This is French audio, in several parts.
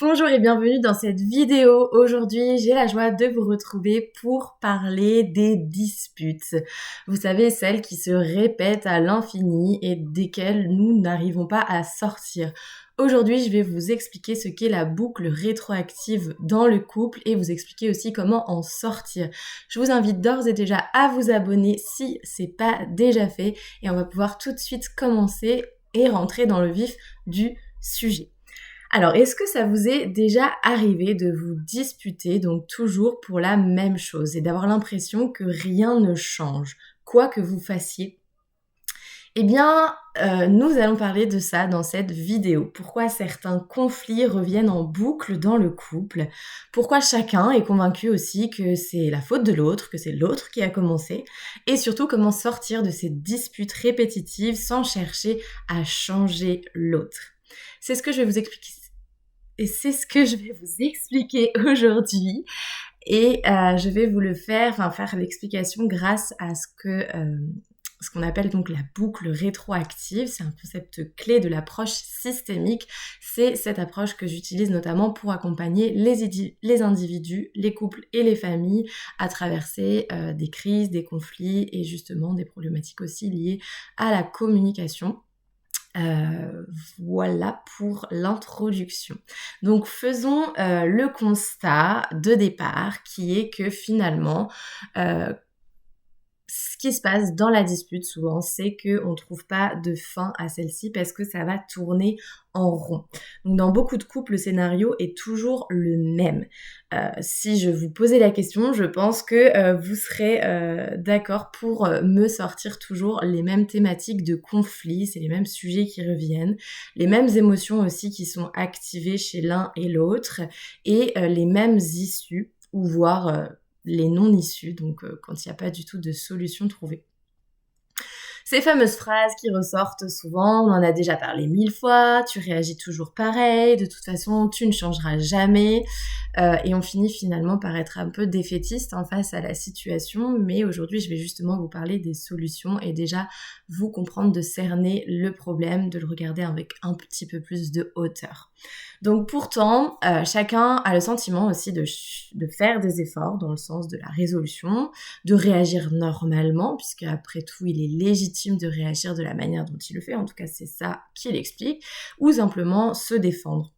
Bonjour et bienvenue dans cette vidéo. Aujourd'hui, j'ai la joie de vous retrouver pour parler des disputes. Vous savez, celles qui se répètent à l'infini et desquelles nous n'arrivons pas à sortir. Aujourd'hui, je vais vous expliquer ce qu'est la boucle rétroactive dans le couple et vous expliquer aussi comment en sortir. Je vous invite d'ores et déjà à vous abonner si c'est pas déjà fait et on va pouvoir tout de suite commencer et rentrer dans le vif du sujet. Alors, est-ce que ça vous est déjà arrivé de vous disputer, donc toujours pour la même chose, et d'avoir l'impression que rien ne change, quoi que vous fassiez? Eh bien, nous allons parler de ça dans cette vidéo. Pourquoi certains conflits reviennent en boucle dans le couple? Pourquoi chacun est convaincu aussi que c'est la faute de l'autre, que c'est l'autre qui a commencé? Et surtout, comment sortir de ces disputes répétitives sans chercher à changer l'autre? C'est ce que je vais vous expliquer. Et c'est ce que je vais vous expliquer aujourd'hui. Et je vais vous le faire l'explication grâce à ce qu'on appelle donc la boucle rétroactive. C'est un concept clé de l'approche systémique. C'est cette approche que j'utilise notamment pour accompagner les individus, les couples et les familles à traverser des crises, des conflits et justement des problématiques aussi liées à la communication. Voilà pour l'introduction. Donc faisons le constat de départ qui est que finalement, ce qui se passe dans la dispute souvent, c'est qu'on ne trouve pas de fin à celle-ci parce que ça va tourner en rond. Donc dans beaucoup de couples, le scénario est toujours le même. Si je vous posais la question, je pense que vous serez d'accord pour me sortir toujours les mêmes thématiques de conflit, c'est les mêmes sujets qui reviennent, les mêmes émotions aussi qui sont activées chez l'un et l'autre, et les mêmes issues, ou voire les non-issues, donc quand il n'y a pas du tout de solution trouvée. Ces fameuses phrases qui ressortent souvent, on en a déjà parlé 1000 fois, tu réagis toujours pareil, de toute façon tu ne changeras jamais, et on finit finalement par être un peu défaitiste en face à la situation, mais aujourd'hui je vais justement vous parler des solutions et déjà vous comprendre de cerner le problème, de le regarder avec un petit peu plus de hauteur. Donc pourtant, chacun a le sentiment aussi de faire des efforts dans le sens de la résolution, de réagir normalement, puisque après tout, il est légitime de réagir de la manière dont il le fait, en tout cas c'est ça qu'il explique, ou simplement se défendre.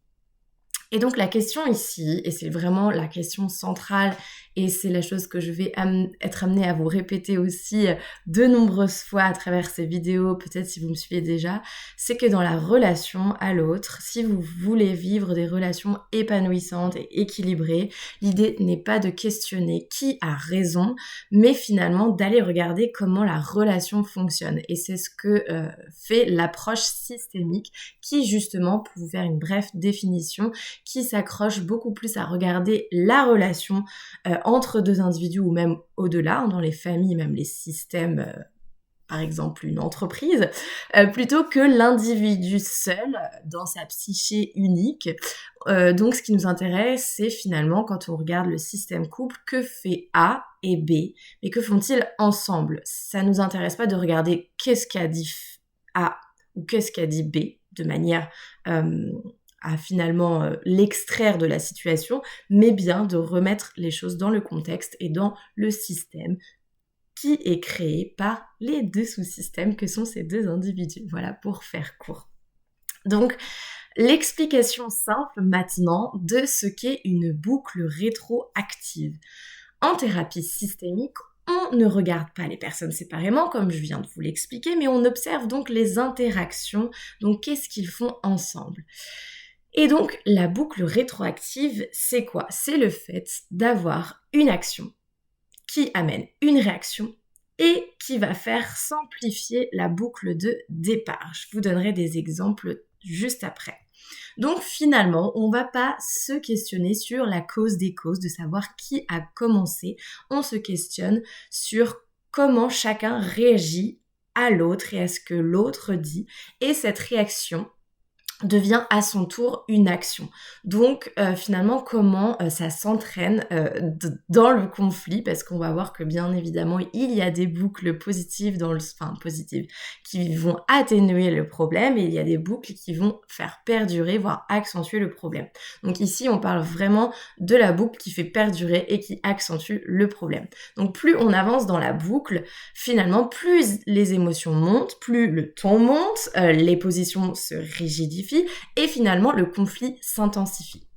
Et donc la question ici, et c'est vraiment la question centrale, et c'est la chose que je vais être amenée à vous répéter aussi de nombreuses fois à travers ces vidéos, peut-être si vous me suivez déjà, c'est que dans la relation à l'autre, si vous voulez vivre des relations épanouissantes et équilibrées, l'idée n'est pas de questionner qui a raison, mais finalement d'aller regarder comment la relation fonctionne. Et c'est ce que fait l'approche systémique qui justement, pour vous faire une brève définition, qui s'accroche beaucoup plus à regarder la relation entre deux individus ou même au-delà, dans les familles, même les systèmes, par exemple une entreprise, plutôt que l'individu seul dans sa psyché unique. Donc ce qui nous intéresse, c'est finalement quand on regarde le système couple, que fait A et B, mais que font-ils ensemble? Ça nous intéresse pas de regarder qu'est-ce qu'a dit A ou qu'est-ce qu'a dit B, de manière à finalement l'extraire de la situation, mais bien de remettre les choses dans le contexte et dans le système qui est créé par les deux sous-systèmes que sont ces deux individus. Voilà, pour faire court. Donc, l'explication simple maintenant de ce qu'est une boucle rétroactive. En thérapie systémique, on ne regarde pas les personnes séparément, comme je viens de vous l'expliquer, mais on observe donc les interactions, donc qu'est-ce qu'ils font ensemble. Et donc, la boucle rétroactive, c'est quoi? C'est le fait d'avoir une action qui amène une réaction et qui va faire s'amplifier la boucle de départ. Je vous donnerai des exemples juste après. Donc finalement, on ne va pas se questionner sur la cause des causes, de savoir qui a commencé. On se questionne sur comment chacun réagit à l'autre et à ce que l'autre dit. Et cette réaction devient à son tour une action. Donc finalement comment ça s'entraîne dans le conflit, parce qu'on va voir que bien évidemment il y a des boucles positives positives qui vont atténuer le problème, et il y a des boucles qui vont faire perdurer, voire accentuer le problème. Donc ici on parle vraiment de la boucle qui fait perdurer et qui accentue le problème. Donc plus on avance dans la boucle, finalement plus les émotions montent, plus le ton monte, les positions se rigidifient, et finalement le conflit s'intensifie.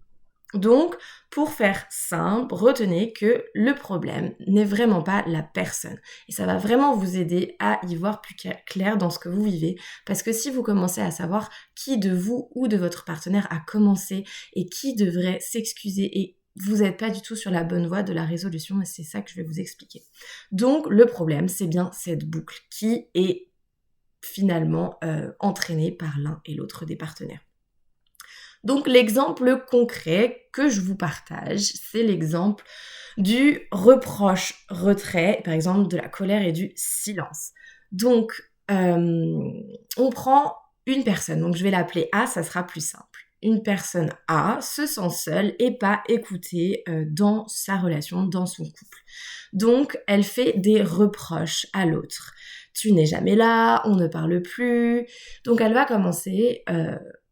Donc, pour faire simple, retenez que le problème n'est vraiment pas la personne. Et ça va vraiment vous aider à y voir plus clair dans ce que vous vivez. Parce que si vous commencez à savoir qui de vous ou de votre partenaire a commencé et qui devrait s'excuser, et vous n'êtes pas du tout sur la bonne voie de la résolution, et c'est ça que je vais vous expliquer. Donc, le problème, c'est bien cette boucle qui est finalement entraînée par l'un et l'autre des partenaires. Donc l'exemple concret que je vous partage, c'est l'exemple du reproche-retrait, par exemple de la colère et du silence. Donc on prend une personne, donc je vais l'appeler A, ça sera plus simple. Une personne A se sent seule et pas écoutée dans sa relation, dans son couple. Donc elle fait des reproches à l'autre. Tu n'es jamais là, on ne parle plus. Donc elle va commencer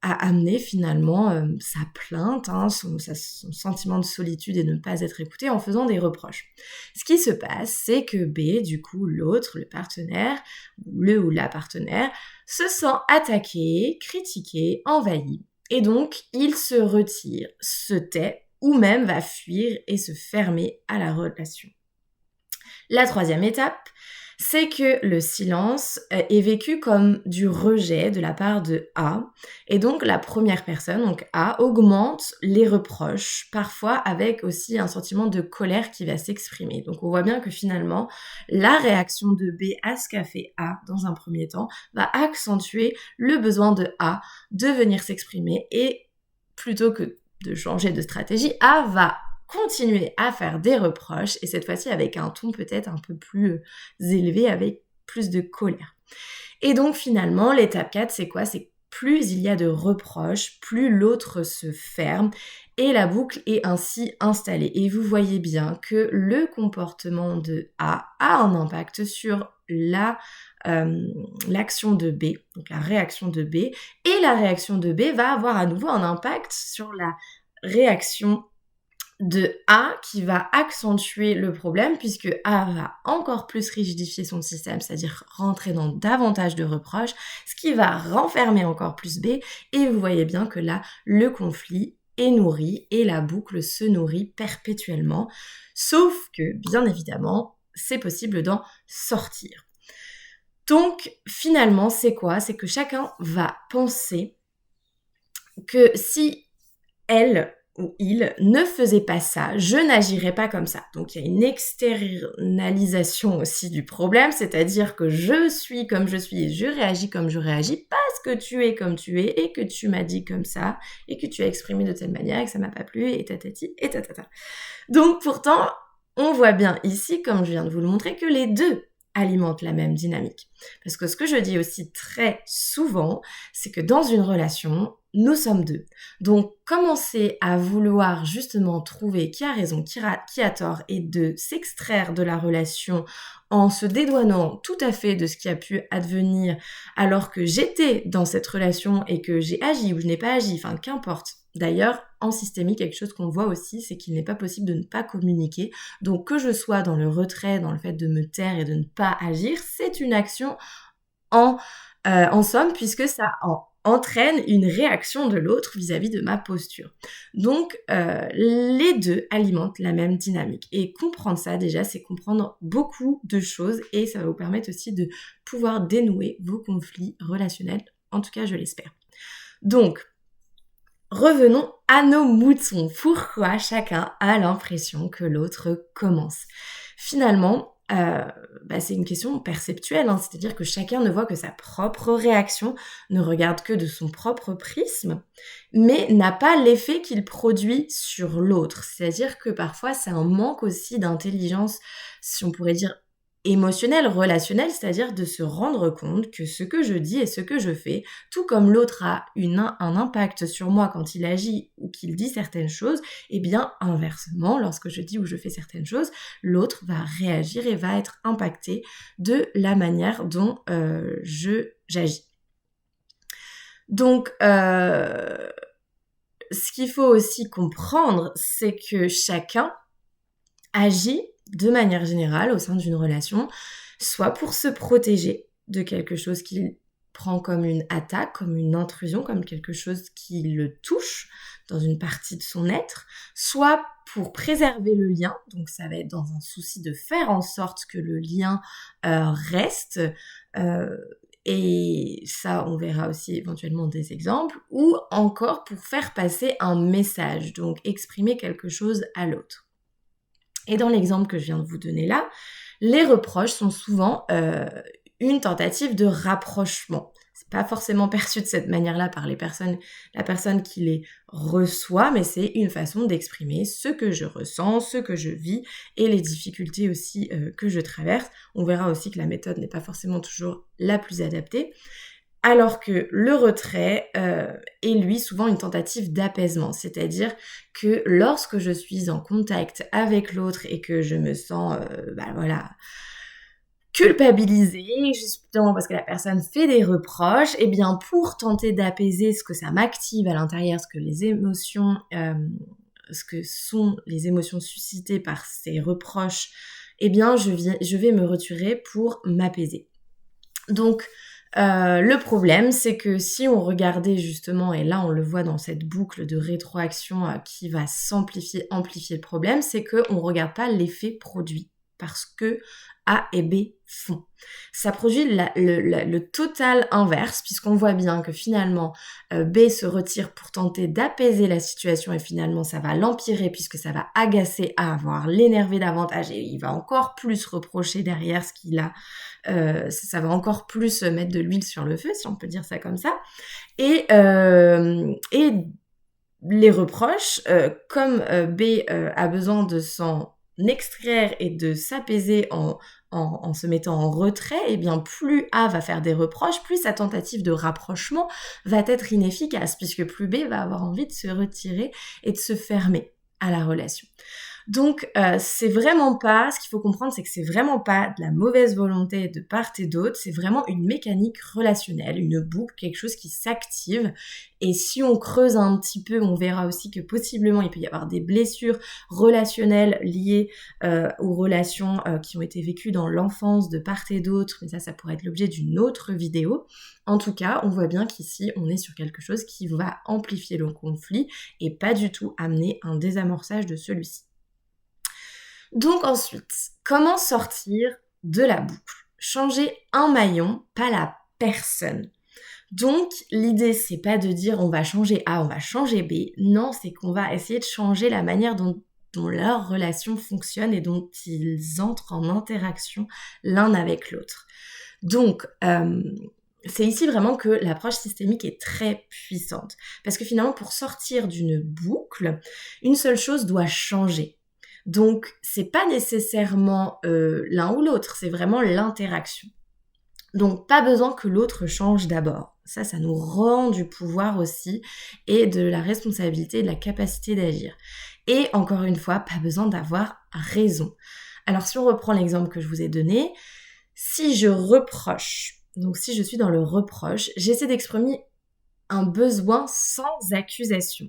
à amener finalement sa plainte, son sentiment de solitude et de ne pas être écoutée en faisant des reproches. Ce qui se passe, c'est que B, du coup, l'autre, le partenaire, le ou la partenaire, se sent attaqué, critiqué, envahi. Et donc, il se retire, se tait, ou même va fuir et se fermer à la relation. La troisième étape, c'est que le silence est vécu comme du rejet de la part de A. Et donc la première personne, donc A, augmente les reproches, parfois avec aussi un sentiment de colère qui va s'exprimer. Donc on voit bien que finalement, la réaction de B à ce qu'a fait A dans un premier temps va accentuer le besoin de A de venir s'exprimer, et plutôt que de changer de stratégie, A va continuer à faire des reproches, et cette fois-ci avec un ton peut-être un peu plus élevé, avec plus de colère. Et donc finalement, l'étape 4, c'est quoi ? C'est plus il y a de reproches, plus l'autre se ferme, et la boucle est ainsi installée. Et vous voyez bien que le comportement de A a un impact sur l'action de B, donc la réaction de B, et la réaction de B va avoir à nouveau un impact sur la réaction de A, qui va accentuer le problème, puisque A va encore plus rigidifier son système, c'est-à-dire rentrer dans davantage de reproches, ce qui va renfermer encore plus B, et vous voyez bien que là, le conflit est nourri et la boucle se nourrit perpétuellement, sauf que, bien évidemment, c'est possible d'en sortir. Donc, finalement, c'est quoi ? C'est que chacun va penser que si elle ou il ne faisait pas ça, je n'agirais pas comme ça. Donc il y a une externalisation aussi du problème, c'est-à-dire que je suis comme je suis et je réagis comme je réagis parce que tu es comme tu es et que tu m'as dit comme ça et que tu as exprimé de telle manière et que ça m'a pas plu et tatati et tatata. Donc pourtant, on voit bien ici, comme je viens de vous le montrer, que les deux alimentent la même dynamique. Parce que ce que je dis aussi très souvent, c'est que dans une relation, nous sommes deux. Donc, commencer à vouloir justement trouver qui a raison, qui a tort, et de s'extraire de la relation en se dédouanant tout à fait de ce qui a pu advenir alors que j'étais dans cette relation et que j'ai agi ou je n'ai pas agi, enfin qu'importe. D'ailleurs, en systémique, quelque chose qu'on voit aussi, c'est qu'il n'est pas possible de ne pas communiquer. Donc, que je sois dans le retrait, dans le fait de me taire et de ne pas agir, c'est une action en somme, puisque ça entraîne une réaction de l'autre vis-à-vis de ma posture. Donc, les deux alimentent la même dynamique. Et comprendre ça, déjà, c'est comprendre beaucoup de choses, et ça va vous permettre aussi de pouvoir dénouer vos conflits relationnels. En tout cas, je l'espère. Donc, revenons à nos moutons. Pourquoi chacun a l'impression que l'autre commence ? Finalement, c'est une question perceptuelle, c'est-à-dire que chacun ne voit que sa propre réaction, ne regarde que de son propre prisme, mais n'a pas l'effet qu'il produit sur l'autre. C'est-à-dire que parfois, c'est un manque aussi d'intelligence, si on pourrait dire émotionnel, relationnel, c'est-à-dire de se rendre compte que ce que je dis et ce que je fais, tout comme l'autre a un impact sur moi quand il agit ou qu'il dit certaines choses, et bien inversement, lorsque je dis ou je fais certaines choses, l'autre va réagir et va être impacté de la manière dont j'agis. Donc, ce qu'il faut aussi comprendre, c'est que chacun agit de manière générale au sein d'une relation, soit pour se protéger de quelque chose qu'il prend comme une attaque, comme une intrusion, comme quelque chose qui le touche dans une partie de son être, soit pour préserver le lien, donc ça va être dans un souci de faire en sorte que le lien reste, et ça on verra aussi éventuellement des exemples, ou encore pour faire passer un message, donc exprimer quelque chose à l'autre. Et dans l'exemple que je viens de vous donner là, les reproches sont souvent une tentative de rapprochement. C'est pas forcément perçu de cette manière-là par la personne qui les reçoit, mais c'est une façon d'exprimer ce que je ressens, ce que je vis et les difficultés aussi que je traverse. On verra aussi que la méthode n'est pas forcément toujours la plus adaptée. Alors que le retrait est lui souvent une tentative d'apaisement, c'est-à-dire que lorsque je suis en contact avec l'autre et que je me sens culpabilisée, justement parce que la personne fait des reproches, et bien pour tenter d'apaiser ce que ça m'active à l'intérieur, ce que sont les émotions suscitées par ces reproches, eh bien je vais me retirer pour m'apaiser. Donc le problème, c'est que si on regardait justement, et là on le voit dans cette boucle de rétroaction qui va amplifier le problème, c'est qu'on ne regarde pas l'effet produit, parce que A et B font. Ça produit le total inverse, puisqu'on voit bien que finalement B se retire pour tenter d'apaiser la situation, et finalement ça va l'empirer, puisque ça va agacer A, voire l'énerver davantage, et il va encore plus reprocher derrière ce qu'il a. Ça va encore plus mettre de l'huile sur le feu, si on peut dire ça comme ça. Et les reproches, comme B a besoin de s'en extraire et de s'apaiser en se mettant en retrait, et bien plus A va faire des reproches, plus sa tentative de rapprochement va être inefficace, puisque plus B va avoir envie de se retirer et de se fermer à la relation. Donc, c'est vraiment pas, ce qu'il faut comprendre, c'est que c'est vraiment pas de la mauvaise volonté de part et d'autre, c'est vraiment une mécanique relationnelle, une boucle, quelque chose qui s'active. Et si on creuse un petit peu, on verra aussi que possiblement il peut y avoir des blessures relationnelles liées aux relations qui ont été vécues dans l'enfance de part et d'autre, mais ça pourrait être l'objet d'une autre vidéo. En tout cas, on voit bien qu'ici, on est sur quelque chose qui va amplifier le conflit et pas du tout amener un désamorçage de celui-ci. Donc ensuite, comment sortir de la boucle? Changer un maillon, pas la personne. Donc l'idée, c'est pas de dire on va changer A, on va changer B. Non, c'est qu'on va essayer de changer la manière dont leur relation fonctionne et dont ils entrent en interaction l'un avec l'autre. Donc, c'est ici vraiment que l'approche systémique est très puissante. Parce que finalement, pour sortir d'une boucle, une seule chose doit changer. Donc, c'est pas nécessairement l'un ou l'autre, c'est vraiment l'interaction. Donc, pas besoin que l'autre change d'abord. Ça nous rend du pouvoir aussi et de la responsabilité et de la capacité d'agir. Et encore une fois, pas besoin d'avoir raison. Alors, si on reprend l'exemple que je vous ai donné, si je reproche, donc si je suis dans le reproche, j'essaie d'exprimer un besoin sans accusation.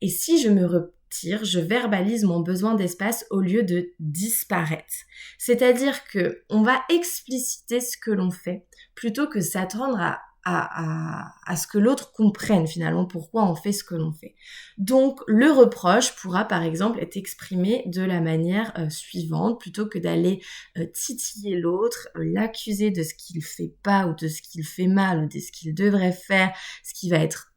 Et si je me retire, je verbalise mon besoin d'espace au lieu de disparaître. C'est-à-dire que on va expliciter ce que l'on fait plutôt que s'attendre à ce que l'autre comprenne finalement pourquoi on fait ce que l'on fait. Donc le reproche pourra par exemple être exprimé de la manière suivante, plutôt que d'aller titiller l'autre, l'accuser de ce qu'il fait pas ou de ce qu'il fait mal ou de ce qu'il devrait faire, ce qui va être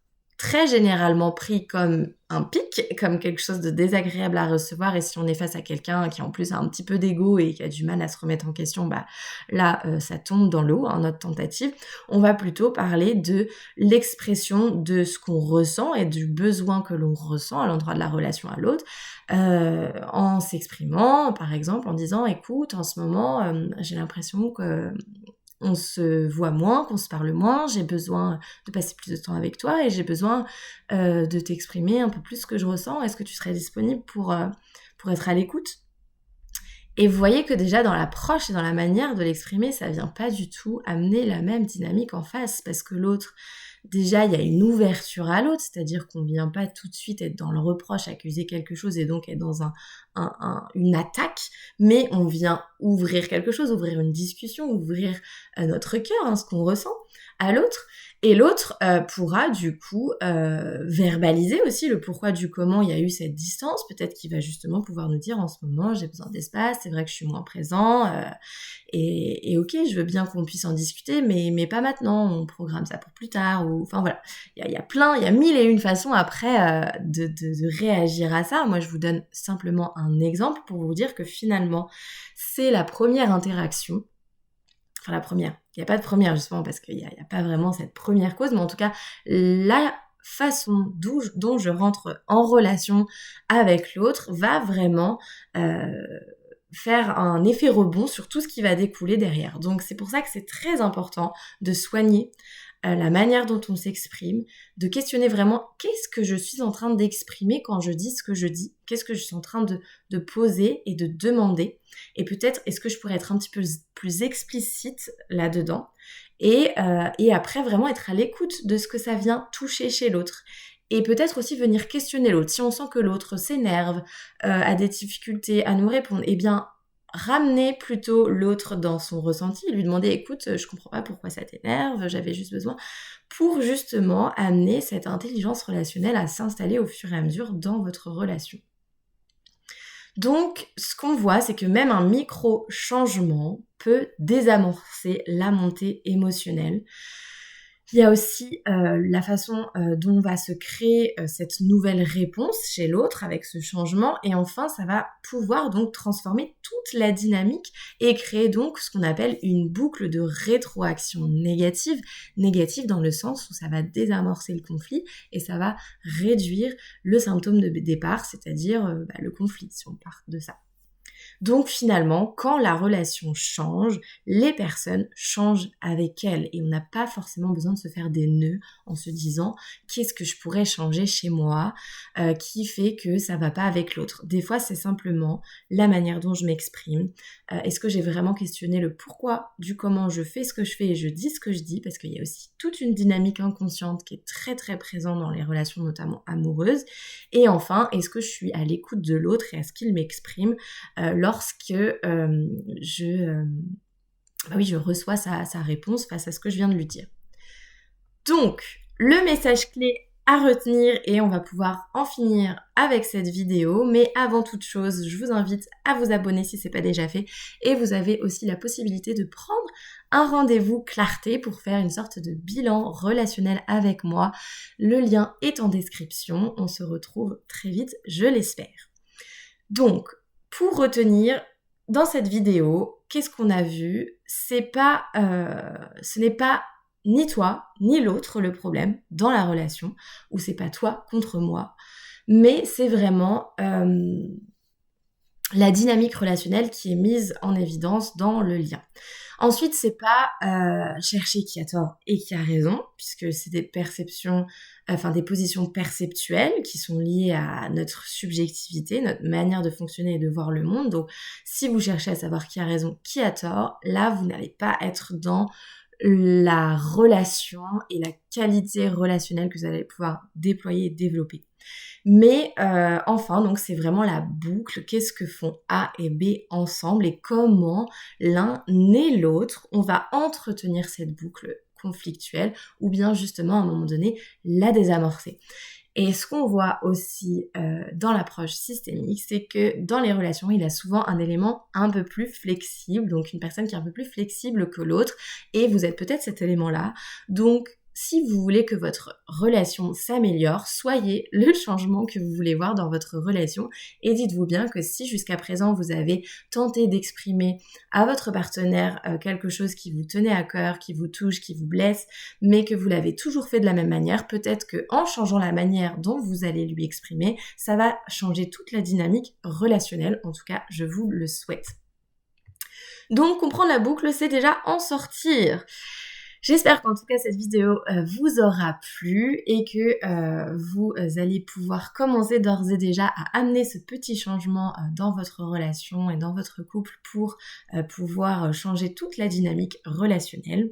très généralement pris comme un pic, comme quelque chose de désagréable à recevoir, et si on est face à quelqu'un qui en plus a un petit peu d'ego et qui a du mal à se remettre en question, là ça tombe dans l'eau, notre tentative. On va plutôt parler de l'expression de ce qu'on ressent et du besoin que l'on ressent à l'endroit de la relation à l'autre, en s'exprimant, par exemple en disant écoute, en ce moment j'ai l'impression que on se voit moins, qu'on se parle moins, j'ai besoin de passer plus de temps avec toi et j'ai besoin de t'exprimer un peu plus ce que je ressens. Est-ce que tu serais disponible pour être à l'écoute ? Et vous voyez que déjà dans l'approche et dans la manière de l'exprimer, ça vient pas du tout amener la même dynamique en face, parce que l'autre, déjà il y a une ouverture à l'autre, c'est-à-dire qu'on vient pas tout de suite être dans le reproche, accuser quelque chose et donc être dans une attaque, mais on vient ouvrir quelque chose, ouvrir une discussion, ouvrir notre cœur, ce qu'on ressent à l'autre. Et l'autre pourra du coup verbaliser aussi le pourquoi du comment il y a eu cette distance. Peut-être qu'il va justement pouvoir nous dire en ce moment j'ai besoin d'espace, c'est vrai que je suis moins présent et ok, je veux bien qu'on puisse en discuter, mais pas maintenant, on programme ça pour plus tard. Ou enfin voilà, il y a mille et une façons après de réagir à ça. Moi je vous donne simplement un exemple pour vous dire que finalement c'est la première interaction. Enfin la première, il n'y a pas de première justement parce qu'il n'y a pas vraiment cette première cause, mais en tout cas la façon dont je rentre en relation avec l'autre va vraiment faire un effet rebond sur tout ce qui va découler derrière. Donc c'est pour ça que c'est très important de soigner la manière dont on s'exprime, de questionner vraiment qu'est-ce que je suis en train d'exprimer quand je dis ce que je dis, qu'est-ce que je suis en train de poser et de demander, et peut-être est-ce que je pourrais être un petit peu plus explicite là-dedans, et après vraiment être à l'écoute de ce que ça vient toucher chez l'autre. Et peut-être aussi venir questionner l'autre. Si on sent que l'autre s'énerve, a des difficultés à nous répondre, eh bien ramener plutôt l'autre dans son ressenti, lui demander écoute, je comprends pas pourquoi ça t'énerve, j'avais juste besoin, pour justement amener cette intelligence relationnelle à s'installer au fur et à mesure dans votre relation. Donc, ce qu'on voit, c'est que même un micro-changement peut désamorcer la montée émotionnelle. Il y a aussi la façon dont va se créer cette nouvelle réponse chez l'autre avec ce changement. Et enfin, ça va pouvoir donc transformer toute la dynamique et créer donc ce qu'on appelle une boucle de rétroaction négative. Négative dans le sens où ça va désamorcer le conflit et ça va réduire le symptôme de départ, c'est-à-dire le conflit, si on part de ça. Donc finalement, quand la relation change, les personnes changent avec elle et on n'a pas forcément besoin de se faire des nœuds en se disant qu'est-ce que je pourrais changer chez moi qui fait que ça va pas avec l'autre. Des fois, c'est simplement la manière dont je m'exprime. Est-ce que j'ai vraiment questionné le pourquoi du comment je fais ce que je fais et je dis ce que je dis, parce qu'il y a aussi toute une dynamique inconsciente qui est très très présente dans les relations notamment amoureuses. Et enfin, est-ce que je suis à l'écoute de l'autre et à ce qu'il m'exprime lorsque je reçois sa réponse face à ce que je viens de lui dire. Donc, le message clé à retenir, et on va pouvoir en finir avec cette vidéo, mais avant toute chose, je vous invite à vous abonner si ce n'est pas déjà fait, et vous avez aussi la possibilité de prendre un rendez-vous clarté pour faire une sorte de bilan relationnel avec moi. Le lien est en description, on se retrouve très vite, je l'espère. Donc, pour retenir, dans cette vidéo, qu'est-ce qu'on a vu ? Ce n'est pas ni toi, ni l'autre le problème dans la relation, ou c'est pas toi contre moi, mais c'est vraiment la dynamique relationnelle qui est mise en évidence dans le lien. Ensuite, c'est pas chercher qui a tort et qui a raison, puisque c'est des perceptions, des positions perceptuelles qui sont liées à notre subjectivité, notre manière de fonctionner et de voir le monde. Donc, si vous cherchez à savoir qui a raison, qui a tort, là, vous n'allez pas être dans la relation et la qualité relationnelle que vous allez pouvoir déployer et développer. Mais enfin, donc c'est vraiment la boucle. Qu'est-ce que font A et B ensemble et comment l'un et l'autre, on va entretenir cette boucle conflictuelle ou bien justement à un moment donné la désamorcer. Et ce qu'on voit aussi dans l'approche systémique, c'est que dans les relations, il y a souvent un élément un peu plus flexible, donc une personne qui est un peu plus flexible que l'autre, et vous êtes peut-être cet élément-là. Donc, si vous voulez que votre relation s'améliore, soyez le changement que vous voulez voir dans votre relation et dites-vous bien que si jusqu'à présent vous avez tenté d'exprimer à votre partenaire quelque chose qui vous tenait à cœur, qui vous touche, qui vous blesse, mais que vous l'avez toujours fait de la même manière, peut-être qu'en changeant la manière dont vous allez lui exprimer, ça va changer toute la dynamique relationnelle. En tout cas, je vous le souhaite. Donc, comprendre la boucle, c'est déjà en sortir. J'espère qu'en tout cas cette vidéo vous aura plu et que vous allez pouvoir commencer d'ores et déjà à amener ce petit changement dans votre relation et dans votre couple pour pouvoir changer toute la dynamique relationnelle.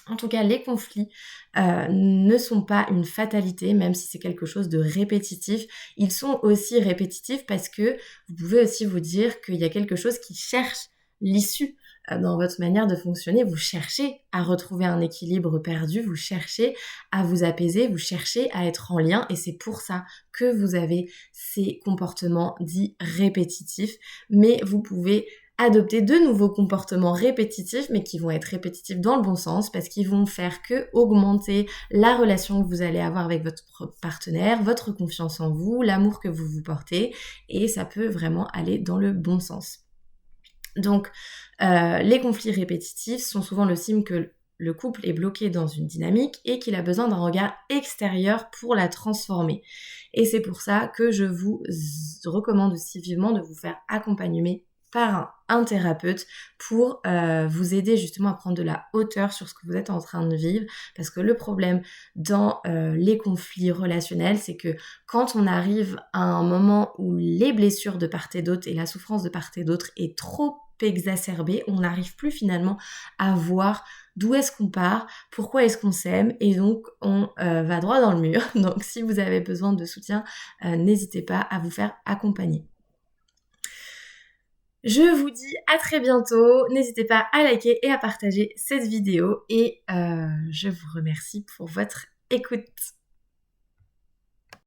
En tout cas, les conflits ne sont pas une fatalité, même si c'est quelque chose de répétitif. Ils sont aussi répétitifs parce que vous pouvez aussi vous dire qu'il y a quelque chose qui cherche l'issue dans votre manière de fonctionner. Vous cherchez à retrouver un équilibre perdu, vous cherchez à vous apaiser, vous cherchez à être en lien et c'est pour ça que vous avez ces comportements dits répétitifs. Mais vous pouvez adopter de nouveaux comportements répétitifs, mais qui vont être répétitifs dans le bon sens parce qu'ils vont faire que augmenter la relation que vous allez avoir avec votre partenaire, votre confiance en vous, l'amour que vous vous portez et ça peut vraiment aller dans le bon sens. Donc, les conflits répétitifs sont souvent le signe que le couple est bloqué dans une dynamique et qu'il a besoin d'un regard extérieur pour la transformer. Et c'est pour ça que je vous recommande aussi vivement de vous faire accompagner par un thérapeute pour vous aider justement à prendre de la hauteur sur ce que vous êtes en train de vivre parce que le problème dans les conflits relationnels, c'est que quand on arrive à un moment où les blessures de part et d'autre et la souffrance de part et d'autre est trop exacerbée, on n'arrive plus finalement à voir d'où est-ce qu'on part, pourquoi est-ce qu'on s'aime et donc on va droit dans le mur. Donc si vous avez besoin de soutien, n'hésitez pas à vous faire accompagner. Je vous dis à très bientôt, n'hésitez pas à liker et à partager cette vidéo et je vous remercie pour votre écoute.